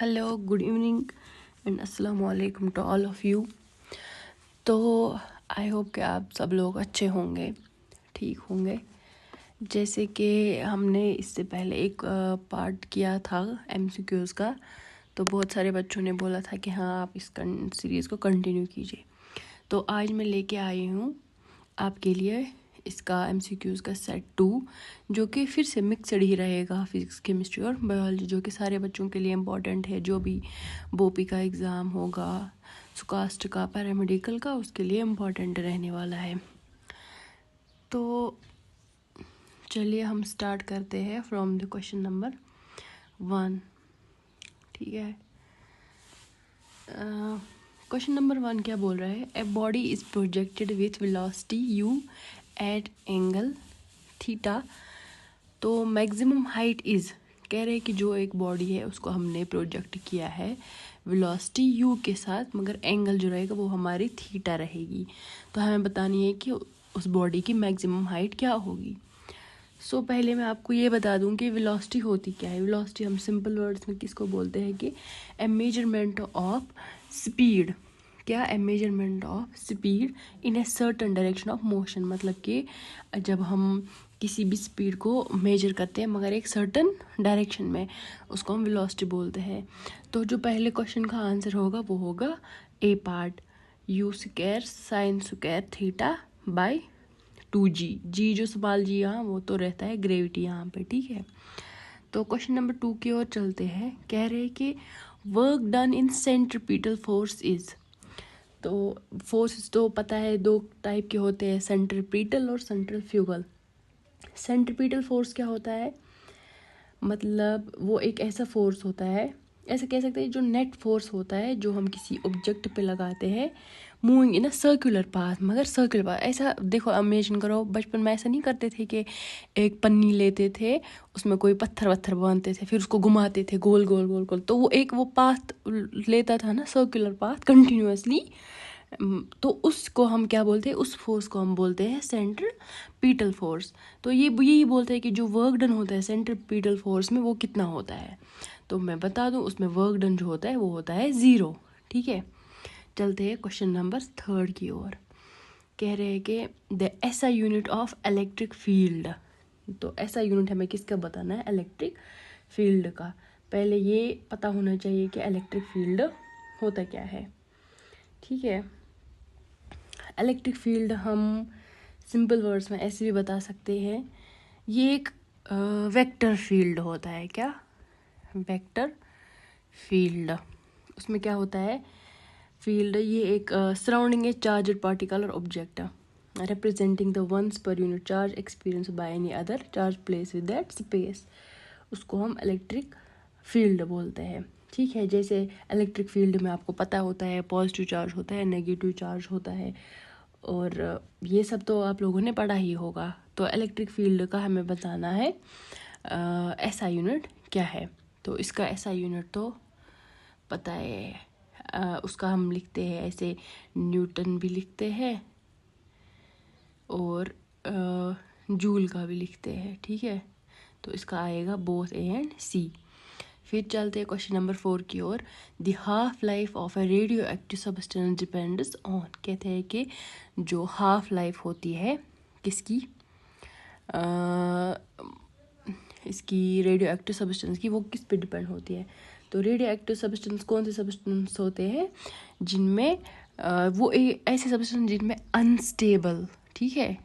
Hello, good evening and अस्सलाम वालेकुम to all of you. तो आई होप कि आप सब लोग अच्छे होंगे, ठीक होंगे। जैसे कि हमने इससे पहले एक पार्ट किया था MCQs का, तो बहुत सारे बच्चों ने बोला था कि हाँ आप इस सीरीज़ को कंटिन्यू कीजिए। तो आज मैं लेके आई हूँ आपके लिए इसका MCQs का सेट 2, जो कि फिर से मिक्सड ही रहेगा, फिजिक्स केमिस्ट्री और बायोलॉजी, जो कि सारे बच्चों के लिए इम्पॉर्टेंट है। जो भी बोपी का एग्ज़ाम होगा, सुकास्ट का, पैरामेडिकल का, उसके लिए इम्पॉर्टेंट रहने वाला है। तो चलिए हम स्टार्ट करते हैं फ्रॉम द क्वेश्चन नंबर 1। ठीक है, क्वेश्चन नंबर 1 क्या बोल रहा है? A body is projected with velocity u at angle theta, तो मैक्सिमम हाइट इज़, कह रहे हैं कि जो एक बॉडी है उसको हमने प्रोजेक्ट किया है वेलोसिटी u के साथ, मगर एंगल जो रहेगा वो हमारी थीटा रहेगी। तो हमें बतानी है कि उस बॉडी की मैक्सिमम हाइट क्या होगी। सो पहले मैं आपको ये बता दूं कि वेलोसिटी होती क्या है। वेलोसिटी हम सिंपल वर्ड्स में किसको बोलते हैं कि ए मेजरमेंट ऑफ स्पीड। क्या? A measurement of speed in a certain direction of motion. मतलब कि जब हम किसी भी स्पीड को मेजर करते हैं मगर एक सर्टन डायरेक्शन में, उसको हम वेलोसिटी बोलते हैं। तो जो पहले क्वेश्चन का आंसर होगा वो होगा ए part, u square sine square theta by 2g। जी जो स्मॉल जी यहाँ वो तो रहता है ग्रेविटी यहाँ पे। ठीक है, तो क्वेश्चन नंबर 2 की ओर चलते हैं। कह रहे हैं कि work done in centripetal force is. तो फोर्स तो पता है दो टाइप के होते हैं, सेंट्रीपिटल और सेंट्रीफ्यूगल। सेंट्रीपिटल फोर्स क्या होता है? मतलब वो एक ऐसा फोर्स होता है, ऐसा कह सकते हैं जो नेट फोर्स होता है, जो हम किसी ऑब्जेक्ट पे लगाते हैं moving in a circular path. मगर सर्कुलर पाथ ऐसा देखो, इमेजिन करो, बचपन में ऐसा नहीं करते थे कि एक पन्नी लेते थे, उसमें कोई पत्थर वत्थर बांधते थे, फिर उसको घुमाते थे गोल गोल गोल गोल, तो वो पाथ लेता था ना, सर्कुलर पाथ कंटिन्यूअसली। तो उसको हम क्या बोलते हैं? उस फोर्स को हम बोलते हैं सेंट्रीपिटल फोर्स। तो ये यही बोलते हैं कि जो वर्क डन होता है सेंट्रीपिटल फोर्स में वो कितना होता है। तो मैं बता दूं, उसमें वर्क डन जो होता है वो होता है 0। ठीक है, चलते हैं क्वेश्चन नंबर 3 की ओर। कह रहे हैं कि the SI unit of electric field. तो SI यूनिट हमें किसका बताना है? इलेक्ट्रिक फील्ड का। पहले ये पता होना चाहिए कि इलेक्ट्रिक फील्ड होता क्या है। ठीक है, इलेक्ट्रिक फील्ड हम सिंपल वर्ड्स में ऐसे भी बता सकते हैं, ये एक वेक्टर फील्ड होता है। क्या? Vector field. उसमें क्या होता है? फील्ड ये एक सराउंडिंग ए चार्जड पार्टिकल और object representing the ones per unit charge experience by any other charge place with that space, उसको हम इलेक्ट्रिक फील्ड बोलते हैं। ठीक है, जैसे इलेक्ट्रिक फील्ड में आपको पता होता है पॉजिटिव चार्ज होता है, नेगेटिव चार्ज होता है, और ये सब तो आप लोगों ने पढ़ा ही होगा। तो इलेक्ट्रिक फील्ड का हमें बताना है SI यूनिट क्या है। तो इसका SI यूनिट तो पता है, उसका हम लिखते हैं ऐसे, न्यूटन भी लिखते हैं और जूल का भी लिखते हैं। ठीक है, तो इसका आएगा बोथ A एंड C। फिर चलते हैं क्वेश्चन नंबर 4 की ओर। The half life of a radioactive substance depends on. कहते हैं कि जो हाफ लाइफ होती है किसकी, इसकी रेडियो एक्टिव सब्सटेंस की, वो किस पे डिपेंड होती है। तो रेडियो एक्टिव सब्सटेंस कौन से सब्सटेंस होते हैं? जिनमें वो ऐसे सब्सटेंस जिनमें अनस्टेबल, ठीक है,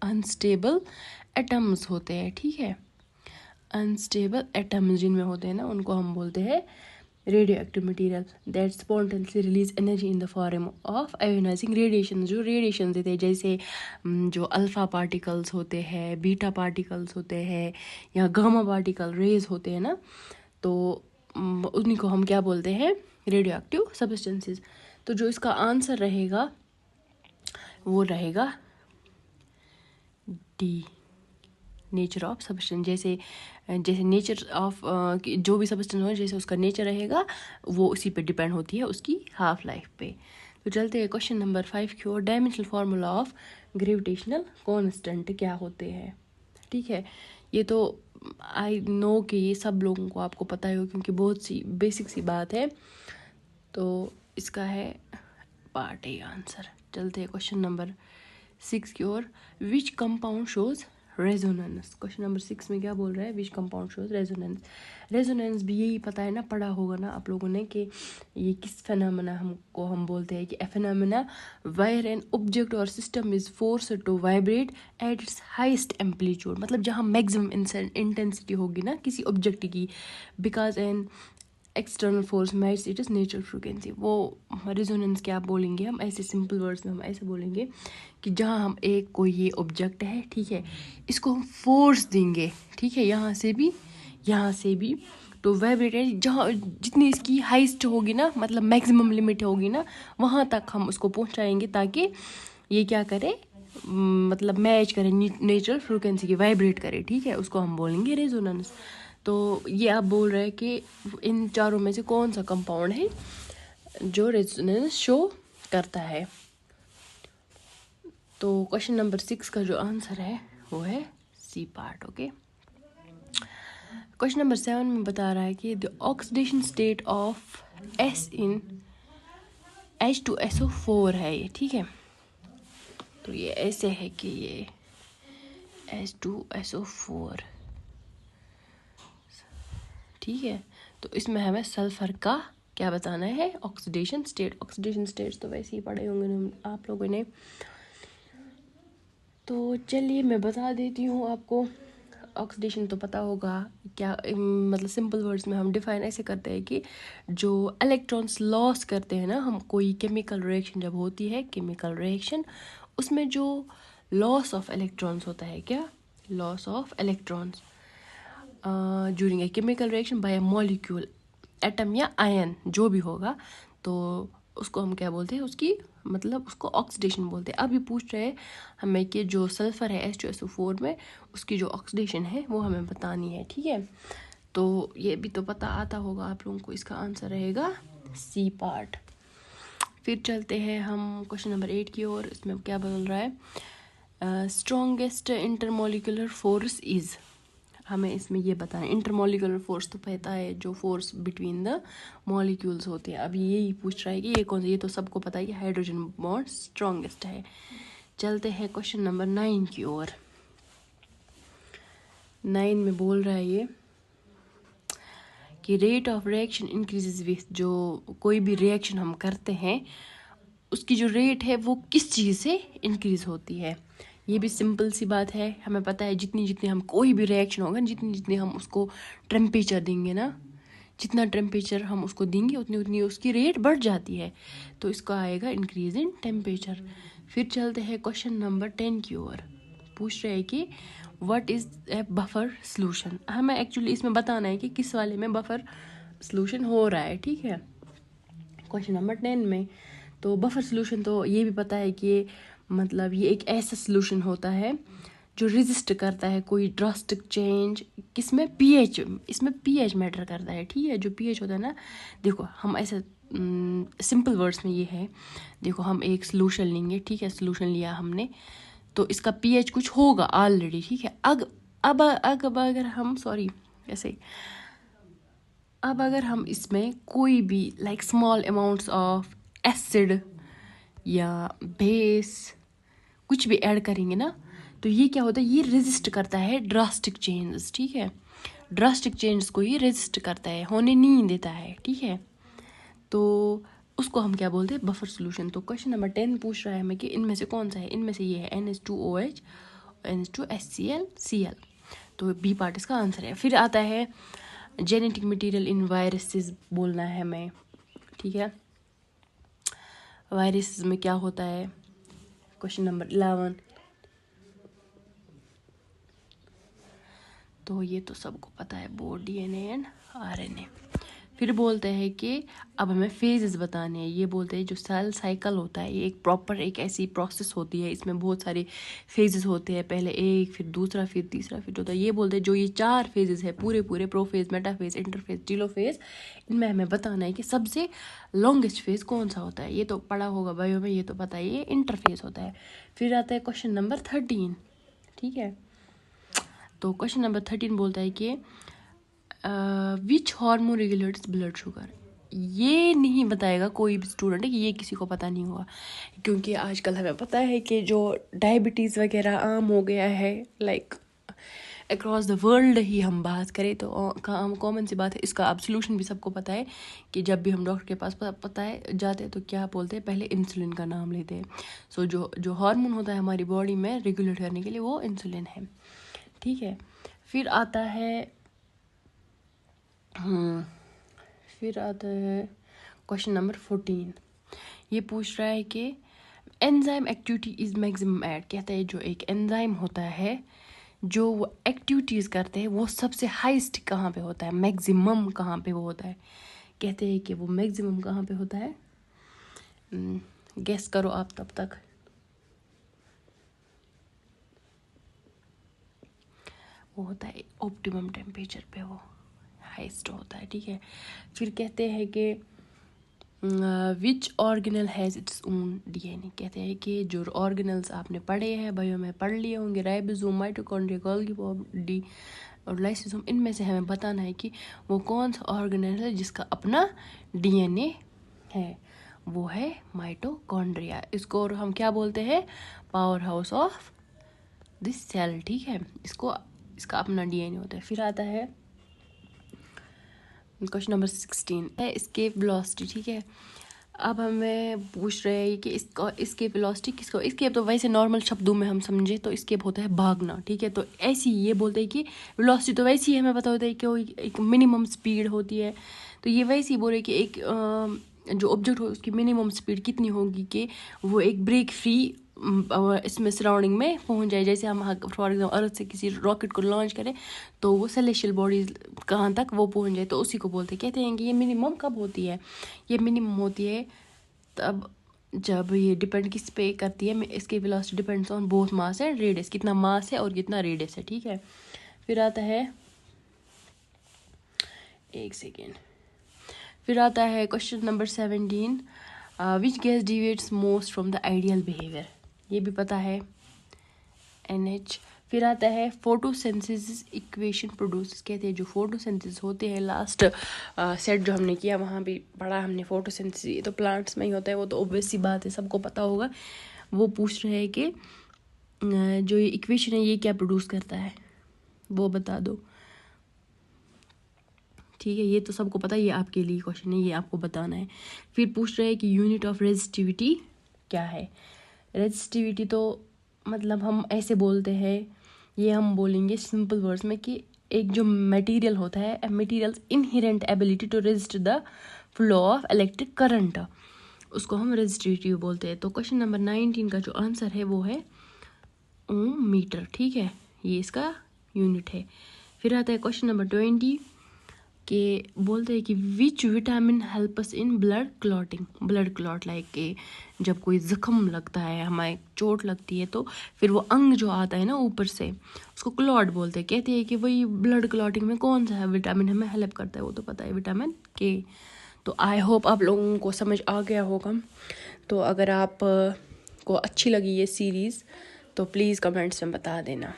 अनस्टेबल एटम्स होते हैं। ठीक है, अनस्टेबल एटम्स जिनमें होते हैं ना, उनको हम बोलते हैं radio active material that spontaneously release energy in the form of ionising radiation. जो रेडिएशन देते हैं, जैसे जो अल्फा पार्टिकल्स होते हैं, बीटा पार्टिकल्स होते हैं, या गामा पार्टिकल रेज होते हैं ना, तो उन्हीं को हम क्या बोलते हैं? Radio active substances. तो जो इसका आंसर रहेगा वो रहेगा डी, नेचर ऑफ सब्सटेंस। जैसे नेचर ऑफ जो भी सब्सटेंस हो, जैसे उसका नेचर रहेगा वो उसी पे डिपेंड होती है, उसकी हाफ लाइफ पे। तो चलते हैं क्वेश्चन नंबर 5 की ओर। Dimensional formula of gravitational constant क्या होते हैं? ठीक है, ये तो आई नो कि ये सब लोगों को आपको पता ही हो, क्योंकि बहुत सी बेसिक सी बात है। तो इसका है पार्ट ए आंसर। चलते हैं क्वेश्चन नंबर 6 की ओर। Which compound shows resonance. Question number 6 में क्या बोल रहा है, which compound shows resonance. Resonance भी यही पता है ना, पढ़ा होगा ना आप लोगों ने कि ये किस फेनोमेना हम बोलते हैं कि a phenomena where an object और system is forced to vibrate at its highest amplitude. मतलब जहाँ मैक्सिमम इंटेंसिटी होगी ना किसी ऑब्जेक्ट की, because an external force match it is natural frequency. वो रेजोनेंस क्या बोलेंगे हम, ऐसे सिंपल वर्ड्स में हम ऐसे बोलेंगे कि जहाँ हम एक कोई ये ऑब्जेक्ट है, ठीक है, इसको हम फोर्स देंगे, ठीक है, यहाँ से भी तो वाइब्रेटेड जहाँ जितनी इसकी हाइस्ट होगी ना, मतलब मैक्सिमम लिमिट होगी ना, वहाँ तक हम उसको पहुँचाएंगे ताकि ये क्या करे, मतलब मैच करे नेचुरल फ्रीक्वेंसी की, वाइब्रेट करे, ठीक है, उसको हम बोलेंगे रेजोनेंस। तो ये आप बोल रहे हैं कि इन चारों में से कौन सा कंपाउंड है जो रेजोनेंस शो करता है। तो क्वेश्चन नंबर 6 का जो आंसर है वो है C part. Okay, question number 7 में बता रहा है कि the oxidation state of S in H2SO4 है ये, ठीक है। तो ये ऐसे है कि ये H2SO4, ठीक है। तो इसमें हमें सल्फर का क्या बताना है, ऑक्सीडेशन स्टेट। ऑक्सीडेशन स्टेट्स तो वैसे ही पढ़े होंगे आप लोगों ने। तो चलिए मैं बता देती हूँ आपको। ऑक्सीडेशन तो पता होगा क्या, मतलब सिंपल वर्ड्स में हम डिफाइन ऐसे करते हैं कि जो इलेक्ट्रॉन्स लॉस करते हैं ना हम, कोई केमिकल रिएक्शन जब होती है, केमिकल रिएक्शन, उसमें जो लॉस ऑफ इलेक्ट्रॉन्स होता है, क्या, loss of electrons during a chemical reaction by A molecule, atom या आयन जो भी होगा, तो उसको हम क्या बोलते हैं, उसकी मतलब उसको ऑक्सीडेशन बोलते हैं। अभी पूछ रहे हैं हमें कि जो सल्फर है H2SO4 में, उसकी जो ऑक्सीडेशन है वो हमें बतानी है, ठीक है। तो ये भी तो पता आता होगा आप लोगों को, इसका आंसर रहेगा सी पार्ट। फिर चलते हैं हम क्वेश्चन नंबर 8 की ओर। इसमें क्या बोल रहा है, स्ट्रॉन्गेस्ट इंटरमोलिकुलर फोर्स इज। हमें इसमें ये बताना है, इंटरमोलिकुलर फोर्स तो पता है, जो फोर्स बिटवीन द मॉलिक्यूल्स होते हैं। अभी यही पूछ रहा है कि ये कौन सा, ये तो सबको पता है कि हाइड्रोजन बॉन्ड स्ट्रॉन्गेस्ट है। चलते हैं क्वेश्चन नंबर 9 की ओर। 9 में बोल रहा है ये कि rate of reaction increases with, जो कोई भी रिएक्शन हम करते हैं उसकी जो रेट है वो किस चीज़ से इंक्रीज होती है। ये भी सिंपल सी बात है, हमें पता है जितनी जितनी हम कोई भी रिएक्शन होगा, जितनी जितनी हम उसको टेम्परेचर देंगे ना, जितना टेम्परेचर हम उसको देंगे उतनी उतनी उसकी रेट बढ़ जाती है। तो इसका आएगा इंक्रीज इन टेम्परेचर। फिर चलते हैं क्वेश्चन नंबर 10 की ओर। पूछ रहे हैं कि what is a buffer solution. हमें एक्चुअली इसमें बताना है कि किस वाले में बफर सॉल्यूशन हो रहा है, ठीक है, क्वेश्चन नंबर 10 में। तो बफर सॉल्यूशन तो ये भी पता है कि मतलब ये एक ऐसा सॉल्यूशन होता है जो रेजिस्ट करता है कोई ड्रास्टिक चेंज, किसमें, पीएच, इसमें पीएच मैटर करता है, ठीक है। जो पीएच होता है ना, देखो हम ऐसे सिंपल वर्ड्स में ये है, देखो हम एक सॉल्यूशन लेंगे, ठीक है, सॉल्यूशन लिया हमने, तो इसका पीएच कुछ होगा ऑलरेडी, ठीक है। अब अगर हम ऐसे अब अगर हम इसमें कोई भी like small amounts of acid या बेस कुछ भी ऐड करेंगे ना, तो ये क्या होता है, ये रेजिस्ट करता है ड्रास्टिक चेंजेस, ठीक है। ड्रास्टिक चेंजेस को ये रेजिस्ट करता है, होने नहीं देता है, ठीक है। तो उसको हम क्या बोलते हैं, बफर सॉल्यूशन। तो क्वेश्चन नंबर 10 पूछ रहा है हमें कि इनमें से कौन सा है, इनमें से ये है NH2OH, NH2HCl, तो बी पार्ट इसका आंसर है। फिर आता है जेनेटिक मटेरियल इन वायरसेस बोलना है हमें, ठीक है। वायरसेस में क्या होता है, क्वेश्चन नंबर 11। तो ये तो सबको पता है, बोथ DNA एंड RNA। फिर बोलते हैं कि अब हमें फेजेस बताने हैं। ये बोलते हैं जो सेल साइकिल होता है, ये एक प्रॉपर एक ऐसी प्रोसेस होती है, इसमें बहुत सारे फेजेस होते हैं, पहले एक, फिर दूसरा, फिर तीसरा, फिर चौथा। ये बोलते हैं जो ये 4 फेजेस है पूरे प्रोफेज, मेटाफेज, इंटरफेज, टीलोफेज, इनमें हमें बताना है कि सबसे लॉन्गेस्ट फेज कौन सा होता है। ये तो पढ़ा होगा बायो में, ये तो पता है, ये इंटरफेज होता है। फिर आता है क्वेश्चन नंबर 13, ठीक है। तो क्वेश्चन नंबर 13 बोलता है कि which hormone regulates blood sugar. ये नहीं बताएगा कोई भी स्टूडेंट है कि ये किसी को पता नहीं हुआ, क्योंकि आजकल हमें पता है कि जो डायबिटीज़ वगैरह आम हो गया है, लाइक अक्रॉस द वर्ल्ड ही हम बात करें तो कॉमन सी बात है। इसका अब सोल्यूशन भी सबको पता है कि जब भी हम डॉक्टर के पास पता है जाते हैं तो क्या बोलते हैं, पहले इंसुलिन का नाम लेते हैं। सो जो हार्मोन होता है हमारी बॉडी में रेगुलेट करने के लिए वो इंसुलिन है, ठीक है। फिर आता है क्वेश्चन नंबर 14। ये पूछ रहा है कि enzyme activity is maximum at. कहता है जो एक एंजाइम होता है जो वो एक्टिविटीज़ करते हैं वो सबसे हाईएस्ट कहाँ पे होता है, मैक्सिमम कहाँ पे वो होता है। कहते हैं कि वो मैक्सिमम कहाँ पे होता है, गेस करो आप तब तक। वो होता है ऑप्टिमम टेम्परेचर पे, वो हाईएस्ट होता है, ठीक है। फिर कहते हैं कि विच organelle has its own DNA. कहते हैं कि जो ऑर्गेनल्स आपने पढ़े हैं बायो में पढ़ लिए होंगे, राइबोसोम, माइटोकॉन्ड्रिया, गोल्गी बॉडी और लाइसोसोम, इनमें से हमें बताना है कि वो कौन सा ऑर्गेनल है जिसका अपना डीएनए है। वो है माइटोकॉन्ड्रिया। इसको और हम क्या बोलते हैं, power house of this cell, ठीक है। इसका अपना डीएनए होता है। फिर आता है क्वेश्चन नंबर 16 है एस्केप वेलोसिटी, ठीक है। अब हमें पूछ रहे हैं कि इसका एस्केप वेलोसिटी किसको, एस्केप तो वैसे नॉर्मल शब्दों में हम समझे तो एस्केप होता है भागना, ठीक है। तो ऐसी ये बोलते हैं कि वेलोसिटी तो वैसी ही हमें पता होता है कि एक मिनिमम स्पीड होती है। तो ये वैसे ही बोल रहे कि एक जो ऑब्जेक्ट हो उसकी मिनिमम स्पीड कितनी होगी कि वो एक ब्रेक फ्री इसमें सराउंडिंग में पहुंच जाए। जैसे हम फॉर एग्जाम्पल अर्थ से किसी रॉकेट को लॉन्च करें तो वो सेलेशियल बॉडीज कहाँ तक वो पहुंच जाए, तो उसी को बोलते हैं। कहते हैं कि ये मिनिमम कब होती है, ये मिनिमम होती है तब जब ये डिपेंड किस पे करती है, इसकी velocity depends on both mass and radius, कितना मास है और कितना रेडियस है, ठीक है। फिर आता है एक सेकेंड, फिर आता है question number 17, which gas deviates most from the ideal behaviour. ये भी पता है, NH। फिर आता है फोटोसिंथेसिस इक्वेशन प्रोड्यूस। कहते हैं जो फोटोसिंथेसिस होते हैं, लास्ट सेट जो हमने किया वहाँ भी पढ़ा हमने फोटोसिंथेसिस, ये तो प्लांट्स में ही होता है, वो तो ऑब्वियस सी बात है, सबको पता होगा। वो पूछ रहे हैं कि जो ये इक्वेशन है ये क्या प्रोड्यूस करता है, वो बता दो, ठीक है। ये तो सबको पता है, ये आपके लिए क्वेश्चन है, ये आपको बताना है। फिर पूछ रहे हैं कि यूनिट ऑफ रेजिस्टिविटी क्या है। रेजिस्टिविटी तो मतलब हम ऐसे बोलते हैं, ये हम बोलेंगे सिंपल वर्ड्स में कि एक जो मटेरियल होता है, materials inherent ability to resist the flow of electric current, उसको हम रेजिस्टिविटी बोलते हैं। तो क्वेश्चन नंबर 19 का जो आंसर है वो है ओम मीटर, ठीक है, ये इसका यूनिट है। फिर आता है क्वेश्चन नंबर 20 के बोलते हैं कि which vitamin help us in blood clotting. Blood clot like के जब कोई ज़ख्म लगता है, हमारे चोट लगती है तो फिर वो अंग जो आता है ना ऊपर से उसको क्लॉट बोलते हैं। कहते हैं कि वही ब्लड क्लॉटिंग में कौन सा है विटामिन हमें हेल्प करता है, वो तो पता है विटामिन के। तो आई होप आप लोगों को समझ आ गया होगा। तो अगर आप को अच्छी लगी ये सीरीज़ तो प्लीज़ कमेंट्स में बता देना।